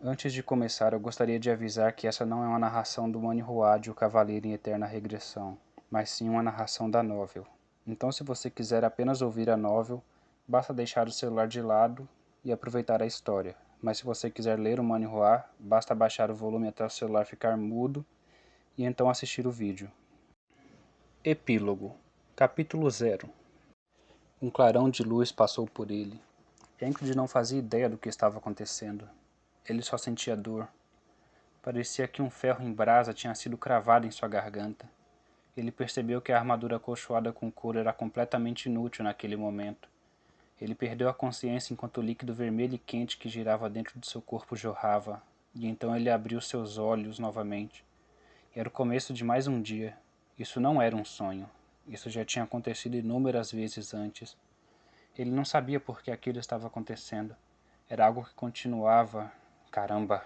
Antes de começar, eu gostaria de avisar que essa não é uma narração do Manihua, o Cavaleiro em Eterna Regressão, mas sim uma narração da novel. Então, se você quiser apenas ouvir a novel, basta deixar o celular de lado e aproveitar a história. Mas se você quiser ler o Manihua, basta baixar o volume até o celular ficar mudo e então assistir o vídeo. Epílogo. Capítulo 0. Um clarão de luz passou por ele. Ingrid não fazia ideia do que estava acontecendo. Ele só sentia dor. Parecia que um ferro em brasa tinha sido cravado em sua garganta. Ele percebeu que a armadura acolchoada com couro era completamente inútil naquele momento. Ele perdeu a consciência enquanto o líquido vermelho e quente que girava dentro de seu corpo jorrava, e então ele abriu seus olhos novamente. Era o começo de mais um dia. Isso não era um sonho. Isso já tinha acontecido inúmeras vezes antes. Ele não sabia por que aquilo estava acontecendo. Era algo que continuava. Caramba!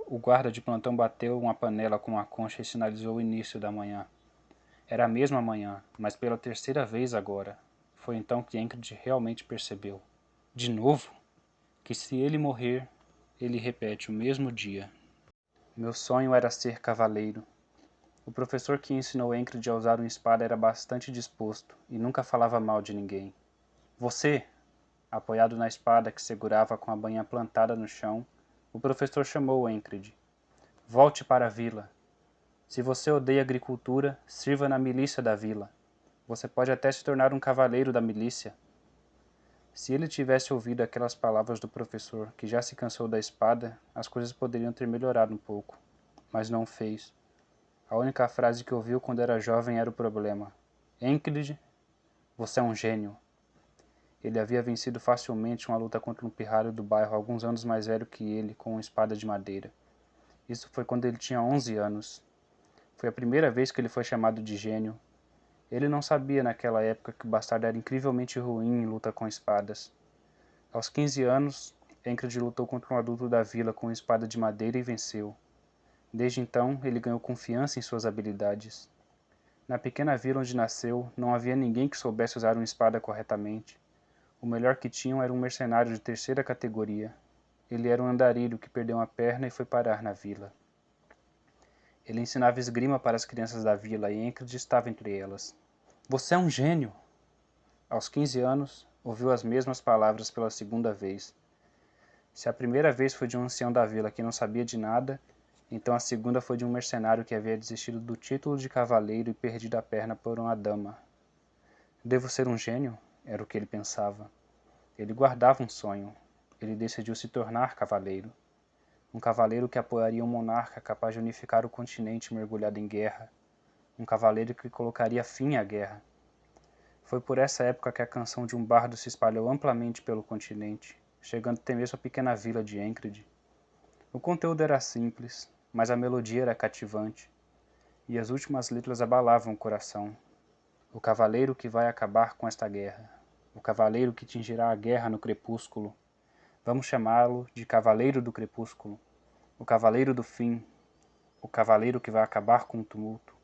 O guarda de plantão bateu uma panela com uma concha e sinalizou o início da manhã. Era a mesma manhã, mas pela terceira vez agora. Foi então que Ingrid realmente percebeu. De novo? Que se ele morrer, ele repete o mesmo dia. Meu sonho era ser cavaleiro. O professor que ensinou Ingrid a usar uma espada era bastante disposto e nunca falava mal de ninguém. Você, apoiado na espada que segurava com a bainha plantada no chão, o professor chamou Ingrid. Volte para a vila. Se você odeia agricultura, sirva na milícia da vila. Você pode até se tornar um cavaleiro da milícia. Se ele tivesse ouvido aquelas palavras do professor, que já se cansou da espada, as coisas poderiam ter melhorado um pouco. Mas não fez. A única frase que ouviu quando era jovem era o problema. Ingrid, você é um gênio. Ele havia vencido facilmente uma luta contra um pirralho do bairro alguns anos mais velho que ele, com uma espada de madeira. Isso foi quando ele tinha 11 anos. Foi a primeira vez que ele foi chamado de gênio. Ele não sabia naquela época que o bastardo era incrivelmente ruim em luta com espadas. Aos 15 anos, Ingrid lutou contra um adulto da vila com uma espada de madeira e venceu. Desde então, ele ganhou confiança em suas habilidades. Na pequena vila onde nasceu, não havia ninguém que soubesse usar uma espada corretamente. O melhor que tinham era um mercenário de terceira categoria. Ele era um andarilho que perdeu uma perna e foi parar na vila. Ele ensinava esgrima para as crianças da vila e Ingrid estava entre elas. Você é um gênio! Aos 15 anos, ouviu as mesmas palavras pela segunda vez. Se a primeira vez foi de um ancião da vila que não sabia de nada, então a segunda foi de um mercenário que havia desistido do título de cavaleiro e perdido a perna por uma dama. Devo ser um gênio? Era o que ele pensava. Ele guardava um sonho. Ele decidiu se tornar cavaleiro. Um cavaleiro que apoiaria um monarca capaz de unificar o continente mergulhado em guerra. Um cavaleiro que colocaria fim à guerra. Foi por essa época que a canção de um bardo se espalhou amplamente pelo continente, chegando até mesmo à pequena vila de Ingrid. O conteúdo era simples, mas a melodia era cativante, e as últimas letras abalavam o coração. O cavaleiro que vai acabar com esta guerra. O cavaleiro que tingirá a guerra no crepúsculo. Vamos chamá-lo de Cavaleiro do Crepúsculo. O Cavaleiro do Fim. O cavaleiro que vai acabar com o tumulto.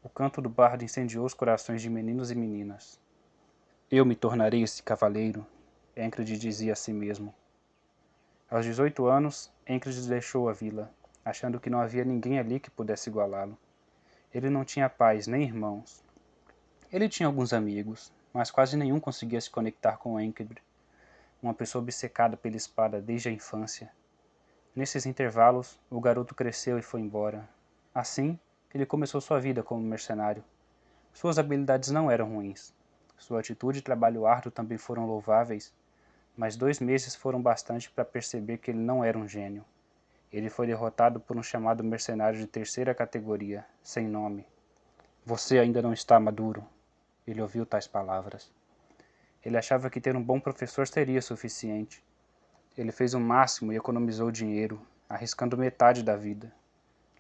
O canto do bardo incendiou os corações de meninos e meninas. Eu me tornarei esse cavaleiro, Ingrid dizia a si mesmo. Aos 18 anos, Ingrid deixou a vila, achando que não havia ninguém ali que pudesse igualá-lo. Ele não tinha pais nem irmãos. Ele tinha alguns amigos, mas quase nenhum conseguia se conectar com Ingrid, uma pessoa obcecada pela espada desde a infância. Nesses intervalos, o garoto cresceu e foi embora. Assim, ele começou sua vida como mercenário. Suas habilidades não eram ruins. Sua atitude e trabalho árduo também foram louváveis, mas 2 meses foram bastante para perceber que ele não era um gênio. Ele foi derrotado por um chamado mercenário de terceira categoria, sem nome. Você ainda não está maduro. Ele ouviu tais palavras. Ele achava que ter um bom professor seria suficiente. Ele fez o máximo e economizou dinheiro, arriscando metade da vida.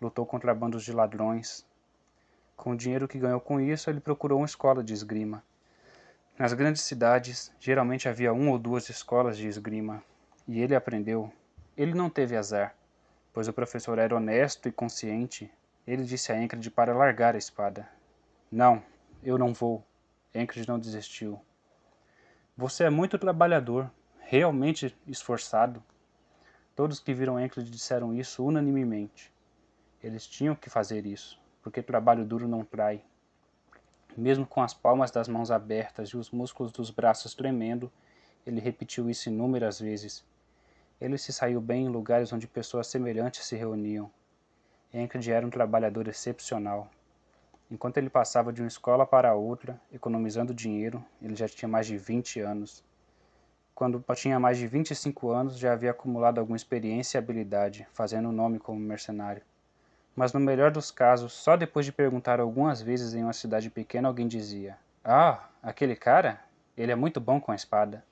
Lutou contra bandos de ladrões. Com o dinheiro que ganhou com isso, ele procurou uma escola de esgrima. Nas grandes cidades, geralmente havia 1 ou 2 escolas de esgrima, e ele aprendeu. Ele não teve azar, pois o professor era honesto e consciente. Ele disse a Ingrid para largar a espada. Não, eu não vou. Ingrid não desistiu. Você é muito trabalhador, realmente esforçado. Todos que viram Encred disseram isso unanimemente. Eles tinham que fazer isso, porque trabalho duro não trai. Mesmo com as palmas das mãos abertas e os músculos dos braços tremendo, ele repetiu isso inúmeras vezes. Ele se saiu bem em lugares onde pessoas semelhantes se reuniam. Encred era um trabalhador excepcional. Enquanto ele passava de uma escola para outra, economizando dinheiro, ele já tinha mais de 20 anos. Quando tinha mais de 25 anos, já havia acumulado alguma experiência e habilidade, fazendo um nome como mercenário. Mas no melhor dos casos, só depois de perguntar algumas vezes em uma cidade pequena, alguém dizia: "Ah, aquele cara? Ele é muito bom com a espada."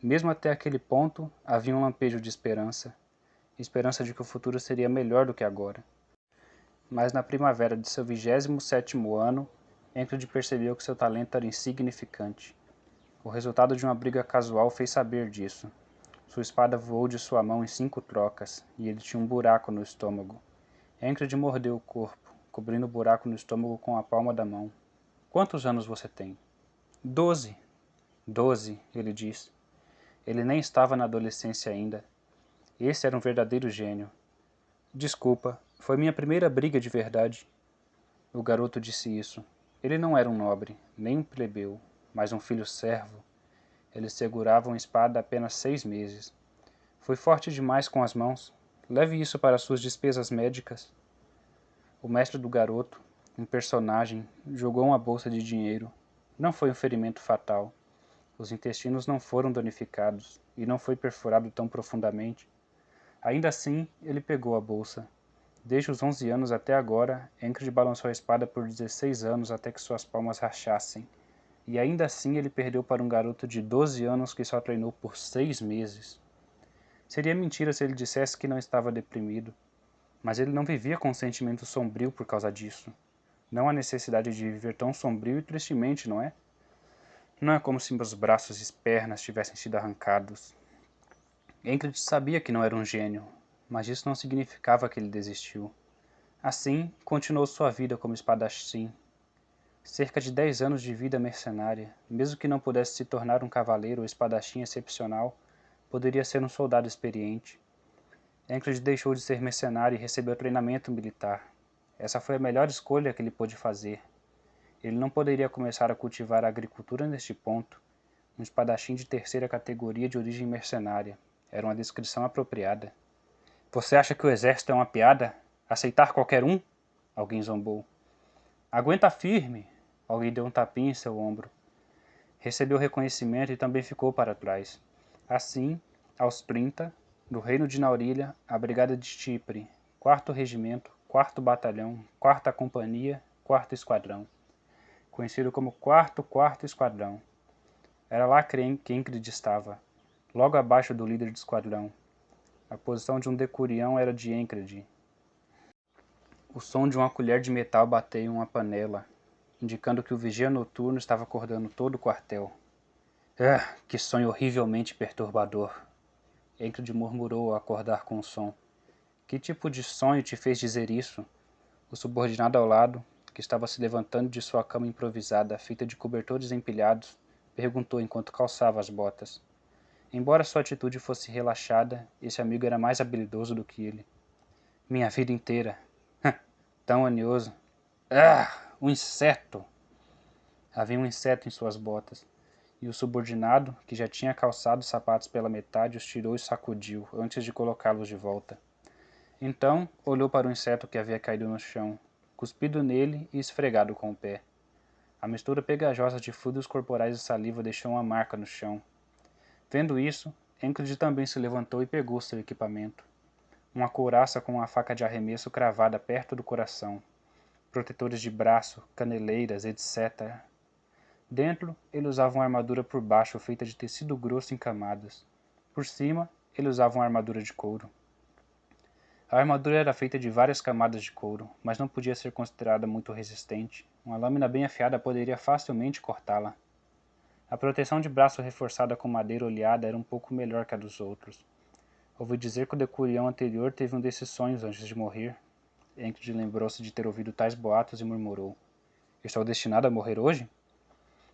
Mesmo até aquele ponto, havia um lampejo de esperança. Esperança de que o futuro seria melhor do que agora. Mas na primavera de seu 27º ano, Encred percebeu que seu talento era insignificante. O resultado de uma briga casual fez saber disso. Sua espada voou de sua mão em 5 trocas, e ele tinha um buraco no estômago. Encred mordeu o corpo, cobrindo o buraco no estômago com a palma da mão. "Quantos anos você tem?" "12." "12", ele disse. Ele nem estava na adolescência ainda. Esse era um verdadeiro gênio. "Desculpa, foi minha primeira briga de verdade." O garoto disse isso. Ele não era um nobre, nem um plebeu, mas um filho servo. Ele segurava uma espada há apenas 6 meses. Foi forte demais com as mãos. Leve isso para suas despesas médicas. O mestre do garoto, um personagem, jogou uma bolsa de dinheiro. Não foi um ferimento fatal. Os intestinos não foram danificados, e não foi perfurado tão profundamente. Ainda assim, ele pegou a bolsa. Desde os 11 anos até agora, Encred balançou a espada por 16 anos até que suas palmas rachassem. E ainda assim ele perdeu para um garoto de 12 anos que só treinou por 6 meses. Seria mentira se ele dissesse que não estava deprimido. Mas ele não vivia com um sentimento sombrio por causa disso. Não há necessidade de viver tão sombrio e tristemente, não é? Não é como se meus braços e pernas tivessem sido arrancados. Encred sabia que não era um gênio, mas isso não significava que ele desistiu. Assim, continuou sua vida como espadachim. Cerca de 10 anos de vida mercenária, mesmo que não pudesse se tornar um cavaleiro ou espadachim excepcional, poderia ser um soldado experiente. Encred deixou de ser mercenário e recebeu treinamento militar. Essa foi a melhor escolha que ele pôde fazer. Ele não poderia começar a cultivar a agricultura neste ponto. Um espadachim de 3ª categoria de origem mercenária. Era uma descrição apropriada. "Você acha que o exército é uma piada? Aceitar qualquer um?" Alguém zombou. "Aguenta firme!" Alguém deu um tapinha em seu ombro. Recebeu reconhecimento e também ficou para trás. Assim, aos 30, no reino de Naurilha, a brigada de Chipre, 4º regimento, 4º batalhão, 4ª companhia, 4º esquadrão. Conhecido como 4º esquadrão. Era lá que Encred estava, logo abaixo do líder de esquadrão. A posição de um decurião era de Encred. O som de uma colher de metal bateu em uma panela, indicando que o vigia noturno estava acordando todo o quartel. "Ah, que sonho horrivelmente perturbador!" Encred murmurou ao acordar com o som. "Que tipo de sonho te fez dizer isso?" O subordinado ao lado, que estava se levantando de sua cama improvisada, feita de cobertores empilhados, perguntou enquanto calçava as botas. Embora sua atitude fosse relaxada, esse amigo era mais habilidoso do que ele. "Minha vida inteira." "Tão anioso." "Ah, um inseto!" Havia um inseto em suas botas, e o subordinado, que já tinha calçado os sapatos pela metade, os tirou e sacudiu, antes de colocá-los de volta. Então, olhou para o inseto que havia caído no chão, cuspido nele e esfregado com o pé. A mistura pegajosa de fluidos corporais e saliva deixou uma marca no chão. Vendo isso, Encred também se levantou e pegou seu equipamento. Uma couraça com uma faca de arremesso cravada perto do coração, protetores de braço, caneleiras, etc. Dentro, ele usava uma armadura por baixo feita de tecido grosso em camadas. Por cima, ele usava uma armadura de couro. A armadura era feita de várias camadas de couro, mas não podia ser considerada muito resistente. Uma lâmina bem afiada poderia facilmente cortá-la. A proteção de braço reforçada com madeira oleada era um pouco melhor que a dos outros. Ouvi dizer que o decurião anterior teve um desses sonhos antes de morrer. Encred lembrou-se de ter ouvido tais boatos e murmurou. "Estou destinado a morrer hoje?"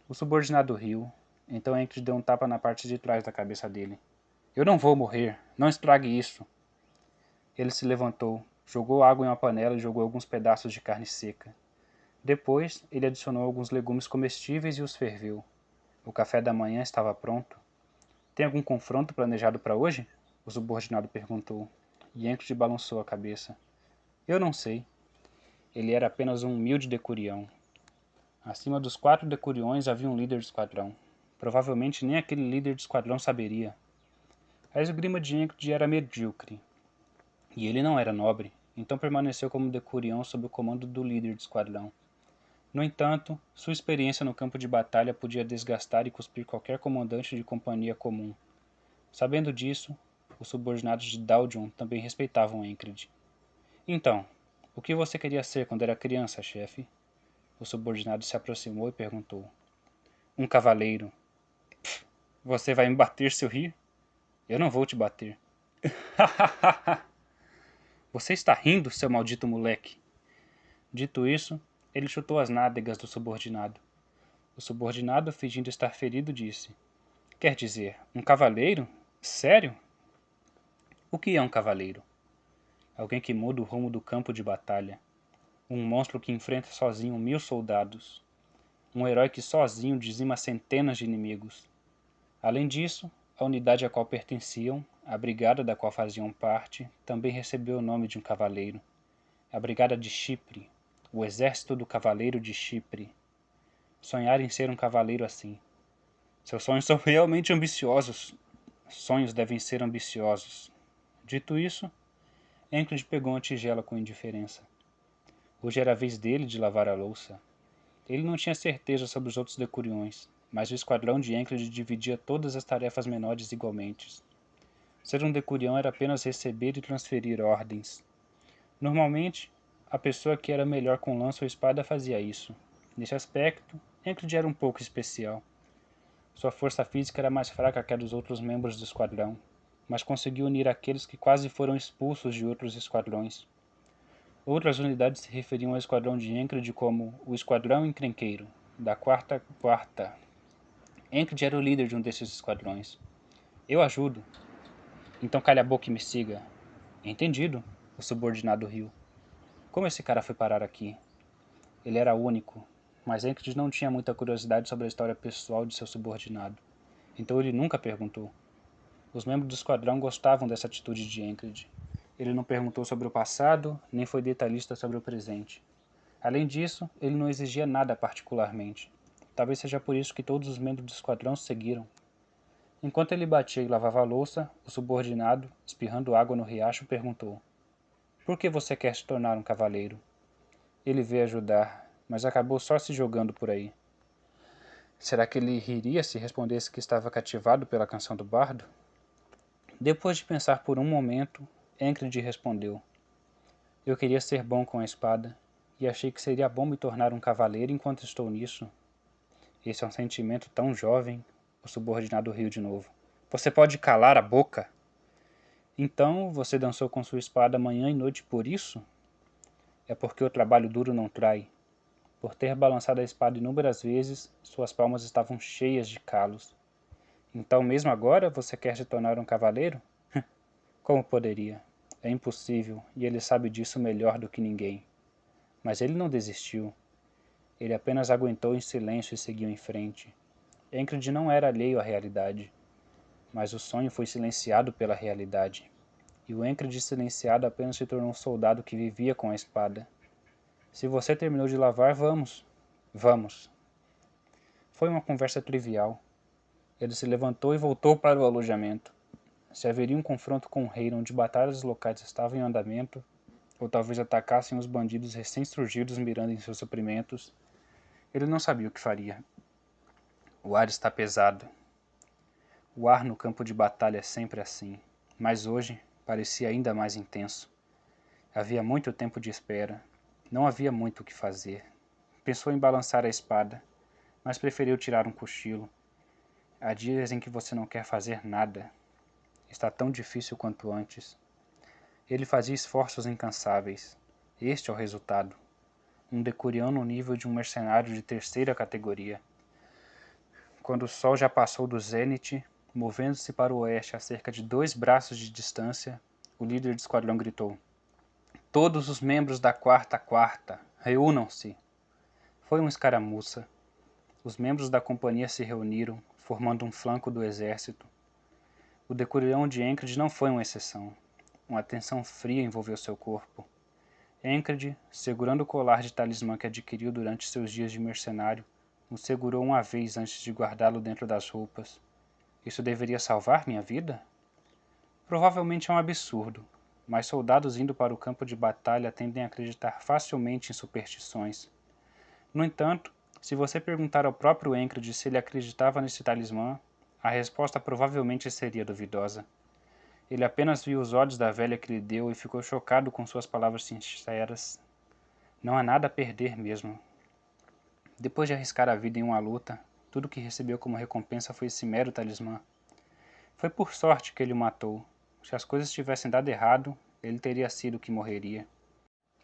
O subordinado riu. Então Encred deu um tapa na parte de trás da cabeça dele. Eu não vou morrer. Não estrague isso. Ele se levantou, jogou água em uma panela e jogou alguns pedaços de carne seca. Depois, ele adicionou alguns legumes comestíveis e os ferveu. O café da manhã estava pronto. Tem algum confronto planejado para hoje? O subordinado perguntou. Yankee balançou a cabeça. Eu não sei. Ele era apenas um humilde decurião. Acima dos 4 decuriões havia um líder de esquadrão. Provavelmente nem aquele líder de esquadrão saberia. A esgrima de Yankee era medíocre. E ele não era nobre, então permaneceu como decurião sob o comando do líder de esquadrão. No entanto, sua experiência no campo de batalha podia desgastar e cuspir qualquer comandante de companhia comum. Sabendo disso, os subordinados de Daldion também respeitavam Encred. Então, o que você queria ser quando era criança, chefe? O subordinado se aproximou e perguntou. Um cavaleiro. Você vai me bater se eu rir? Eu não vou te bater. Você está rindo, seu maldito moleque? Dito isso, ele chutou as nádegas do subordinado. O subordinado, fingindo estar ferido, disse. Quer dizer, um cavaleiro? Sério? O que é um cavaleiro? Alguém que muda o rumo do campo de batalha. Um monstro que enfrenta sozinho 1000 soldados. Um herói que sozinho dizima centenas de inimigos. Além disso, a unidade a qual pertenciam, a brigada da qual faziam parte, também recebeu o nome de um cavaleiro. A Brigada de Chipre, o Exército do Cavaleiro de Chipre. Sonhar em ser um cavaleiro assim. Seus sonhos são realmente ambiciosos. Sonhos devem ser ambiciosos. Dito isso, Encred pegou uma tigela com indiferença. Hoje era a vez dele de lavar a louça. Ele não tinha certeza sobre os outros decuriões, mas o esquadrão de Encred dividia todas as tarefas menores igualmente. Ser um decurião era apenas receber e transferir ordens. Normalmente, a pessoa que era melhor com lança ou espada fazia isso. Nesse aspecto, Encred era um pouco especial. Sua força física era mais fraca que a dos outros membros do esquadrão, mas conseguiu unir aqueles que quase foram expulsos de outros esquadrões. Outras unidades se referiam ao esquadrão de Encred como o Esquadrão Encrenqueiro, da quarta quarta. Encred era o líder de um desses esquadrões. Eu ajudo. Então calha a boca e me siga. Entendido, o subordinado riu. Como esse cara foi parar aqui? Ele era único, mas Encred não tinha muita curiosidade sobre a história pessoal de seu subordinado. Então ele nunca perguntou. Os membros do esquadrão gostavam dessa atitude de Encred. Ele não perguntou sobre o passado, nem foi detalhista sobre o presente. Além disso, ele não exigia nada particularmente. Talvez seja por isso que todos os membros do esquadrão seguiram. Enquanto ele batia e lavava a louça, o subordinado, espirrando água no riacho, perguntou. Por que você quer se tornar um cavaleiro? Ele veio ajudar, mas acabou só se jogando por aí. Será que ele riria se respondesse que estava cativado pela canção do bardo? Depois de pensar por um momento, Encred respondeu. Eu queria ser bom com a espada, e achei que seria bom me tornar um cavaleiro enquanto estou nisso. Esse é um sentimento tão jovem, o subordinado riu de novo. Você pode calar a boca? Então você dançou com sua espada manhã e noite por isso? É porque o trabalho duro não trai. Por ter balançado a espada inúmeras vezes, suas palmas estavam cheias de calos. Então mesmo agora você quer se tornar um cavaleiro? Como poderia? É impossível, e ele sabe disso melhor do que ninguém. Mas ele não desistiu. Ele apenas aguentou em silêncio e seguiu em frente. Encred não era alheio à realidade, mas o sonho foi silenciado pela realidade. E o Encred silenciado apenas se tornou um soldado que vivia com a espada. Se você terminou de lavar, vamos. Vamos. Foi uma conversa trivial. Ele se levantou e voltou para o alojamento. Se haveria um confronto com o rei onde batalhas locais estavam em andamento, ou talvez atacassem os bandidos recém-surgidos mirando em seus suprimentos, ele não sabia o que faria. O ar está pesado. O ar no campo de batalha é sempre assim, mas hoje parecia ainda mais intenso. Havia muito tempo de espera. Não havia muito o que fazer. Pensou em balançar a espada, mas preferiu tirar um cochilo. Há dias em que você não quer fazer nada. Está tão difícil quanto antes. Ele fazia esforços incansáveis. Este é o resultado. Um decurião no nível de um mercenário de terceira categoria. Quando o sol já passou do zênite, Movendo-se para o oeste a cerca de 2 braços de distância, o líder do esquadrão gritou: "Todos os membros da quarta, reúnam-se!" Foi uma escaramuça. Os membros da companhia se reuniram, formando um flanco do exército. O decurião de Encred não foi uma exceção. Uma tensão fria envolveu seu corpo. Encred, segurando o colar de talismã que adquiriu durante seus dias de mercenário, o segurou uma vez antes de guardá-lo dentro das roupas. Isso deveria salvar minha vida? Provavelmente é um absurdo, mas soldados indo para o campo de batalha tendem a acreditar facilmente em superstições. No entanto, se você perguntar ao próprio Encred se ele acreditava nesse talismã, a resposta provavelmente seria duvidosa. Ele apenas viu os olhos da velha que lhe deu e ficou chocado com suas palavras sinceras. Não há nada a perder mesmo. Depois de arriscar a vida em uma luta, tudo o que recebeu como recompensa foi esse mero talismã. Foi por sorte que ele o matou. Se as coisas tivessem dado errado, ele teria sido o que morreria.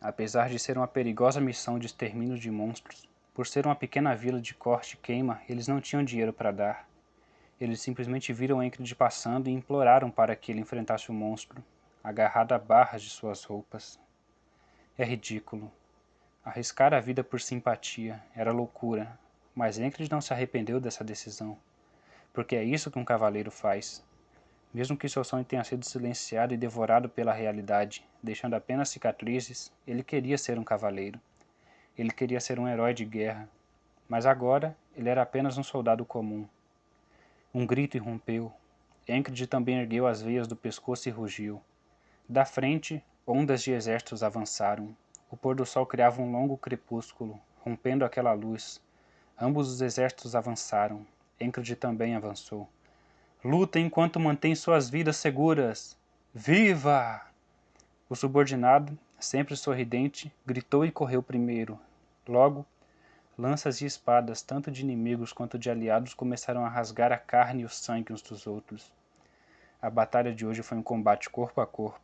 Apesar de ser uma perigosa missão de extermínio de monstros, por ser uma pequena vila de corte e queima, eles não tinham dinheiro para dar. Eles simplesmente viram Encred passando e imploraram para que ele enfrentasse o monstro, agarrado a barras de suas roupas. É ridículo. Arriscar a vida por simpatia era loucura, mas Encred não se arrependeu dessa decisão, porque é isso que um cavaleiro faz. Mesmo que seu sonho tenha sido silenciado e devorado pela realidade, deixando apenas cicatrizes, ele queria ser um cavaleiro. Ele queria ser um herói de guerra, mas agora ele era apenas um soldado comum. Um grito irrompeu. Encred também ergueu as veias do pescoço e rugiu. Da frente, ondas de exércitos avançaram. O pôr do sol criava um longo crepúsculo, rompendo aquela luz. Ambos os exércitos avançaram. Encred também avançou. Lutem enquanto mantêm suas vidas seguras! Viva! O subordinado, sempre sorridente, gritou e correu primeiro. Logo, lanças e espadas, tanto de inimigos quanto de aliados, começaram a rasgar a carne e o sangue uns dos outros. A batalha de hoje foi um combate corpo a corpo.